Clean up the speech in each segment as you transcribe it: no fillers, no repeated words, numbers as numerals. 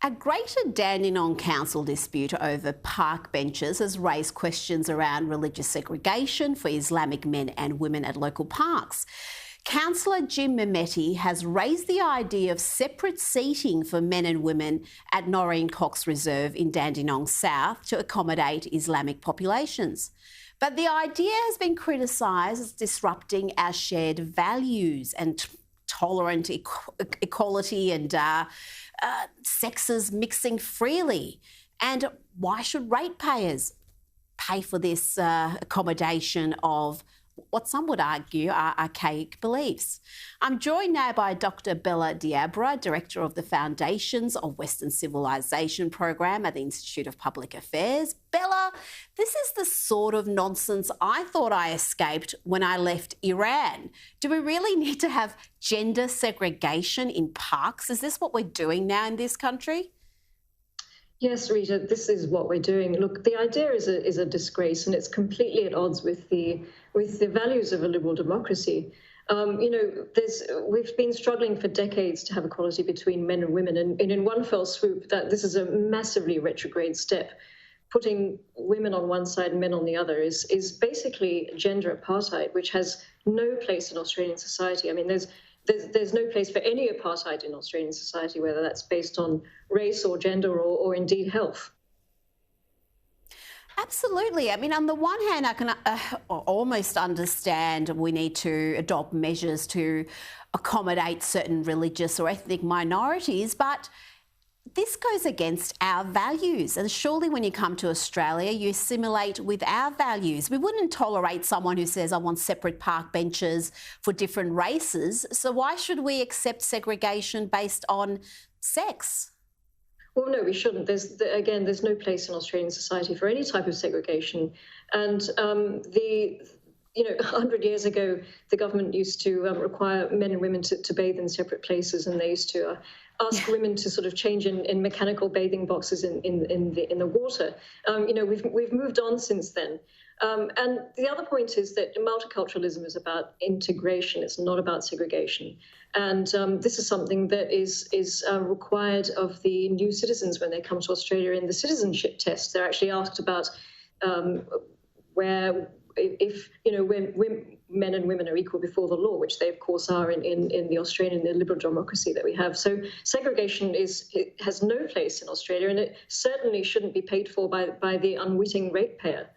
A Greater Dandenong Council dispute over park benches has raised questions around religious segregation for Islamic men and women at local parks. Councillor Jim Memeti has raised the idea of separate seating for men and women at Norine Cox Reserve in Dandenong South to accommodate Islamic populations. But the idea has been criticised as disrupting our shared values and tolerant equality and sexes mixing freely. And why should ratepayers pay for this accommodation of what some would argue are archaic beliefs? I'm joined now by Dr. Bella Diabra, Director of the Foundations of Western Civilisation program at the Institute of Public Affairs. Bella, this is the sort of nonsense I thought I escaped when I left Iran. Do we really need to have gender segregation in parks? Is this what we're doing now in this country? Yes, Rita, this is what we're doing. Look, the idea is a disgrace, and it's completely at odds with the values of a liberal democracy. We've been struggling for decades to have equality between men and women, and in one fell swoop, that this is a massively retrograde step. Putting women on one side and men on the other is basically gender apartheid, which has no place in Australian society. I mean, there's no place for any apartheid in Australian society, whether that's based on race or gender or indeed health. Absolutely. I mean, on the one hand, I can almost understand we need to adopt measures to accommodate certain religious or ethnic minorities, but this goes against our values. And surely when you come to Australia, you assimilate with our values. We wouldn't tolerate someone who says, I want separate park benches for different races. So why should we accept segregation based on sex? Well, no, we shouldn't. There's no place in Australian society for any type of segregation. And 100 years ago, the government used to require men and women to bathe in separate places, and they used to ask women to sort of change in mechanical bathing boxes in the water. We've moved on since then. And the other point is that multiculturalism is about integration. It's not about segregation. And this is something that is required of the new citizens when they come to Australia in the citizenship test. They're actually asked about when men and women are equal before the law, which they of course are in the Australian, the liberal democracy that we have. So segregation has no place in Australia, and it certainly shouldn't be paid for by the unwitting ratepayer.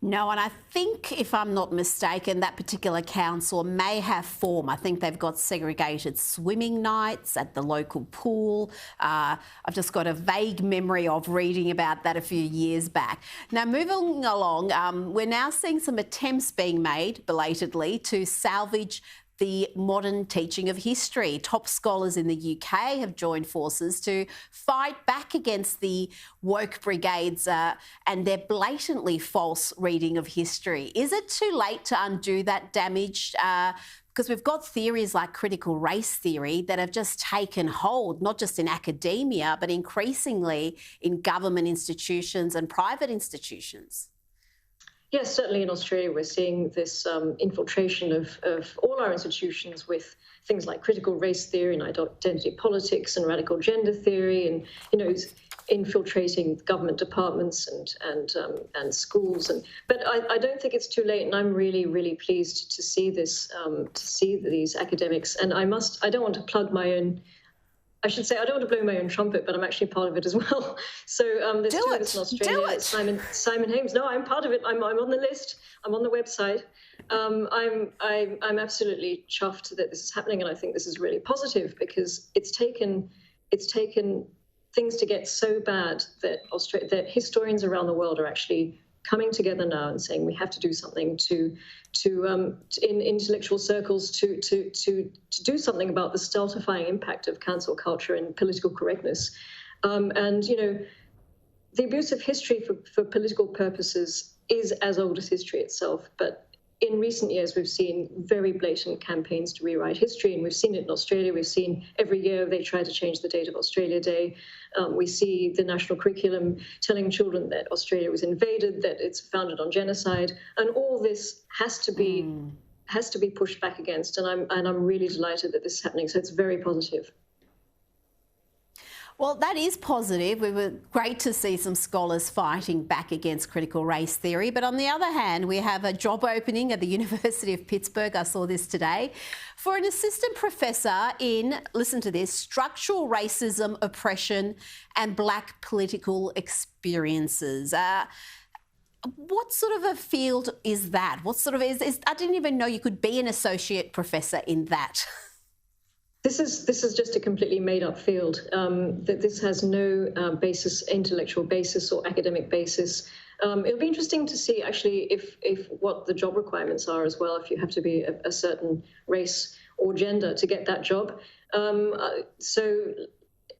No, and I think, if I'm not mistaken, that particular council may have form. I think they've got segregated swimming nights at the local pool. I've just got a vague memory of reading about that a few years back. Now, moving along, we're now seeing some attempts being made, belatedly, to salvage the modern teaching of history. Top scholars in the UK have joined forces to fight back against the woke brigades and their blatantly false reading of history. Is it too late to undo that damage? Because we've got theories like critical race theory that have just taken hold, not just in academia, but increasingly in government institutions and private institutions. Yes, certainly in Australia we're seeing this infiltration of all our institutions with things like critical race theory and identity politics and radical gender theory, and infiltrating government departments and schools. But I don't think it's too late, and I'm really, really pleased to see this, these academics. And I don't want to plug my own. I should say I don't want to blow my own trumpet, but I'm actually part of it as well. So there's two of us in Australia. Simon Hames. No, I'm part of it. I'm on the list. I'm on the website. I'm absolutely chuffed that this is happening, and I think this is really positive because it's taken things to get so bad that that historians around the world are actually coming together now and saying we have to do something in intellectual circles to do something about the stultifying impact of cancel culture and political correctness. The abuse of history for political purposes is as old as history itself, but in recent years, we've seen very blatant campaigns to rewrite history, and we've seen it in Australia. We've seen every year they try to change the date of Australia Day. We see the national curriculum telling children that Australia was invaded, that it's founded on genocide, and all this has to be pushed back against. And I'm really delighted that this is happening. So it's very positive. Well, that is positive. We were great to see some scholars fighting back against critical race theory. But on the other hand, we have a job opening at the University of Pittsburgh. I saw this today for an assistant professor in, listen to this, structural racism, oppression and black political experiences. What sort of a field is that? What sort of I didn't even know you could be an associate professor in that. This is just a completely made-up field. That this has no intellectual basis or academic basis. It'll be interesting to see actually if what the job requirements are as well. If you have to be a certain race or gender to get that job. So,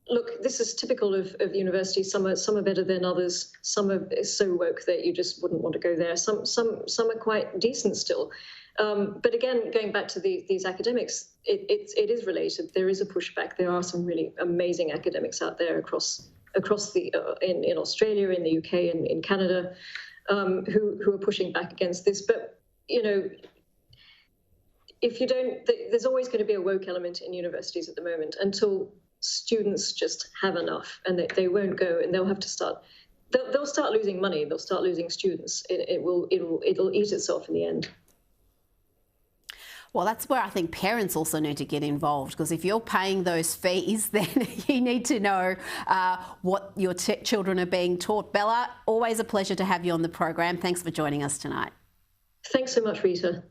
look, this is typical of universities. Some are better than others. Some are so woke that you just wouldn't want to go there. Some are quite decent still. But again, going back to these academics, it is related. There is a pushback. There are some really amazing academics out there across in Australia, in the UK, and in Canada, who are pushing back against this. But if you don't, there's always going to be a woke element in universities at the moment until students just have enough, and they won't go, and they'll have to start. They'll start losing money. They'll start losing students. It'll eat itself in the end. Well, that's where I think parents also need to get involved, because if you're paying those fees, then you need to know what your children are being taught. Bella, always a pleasure to have you on the program. Thanks for joining us tonight. Thanks so much, Rita.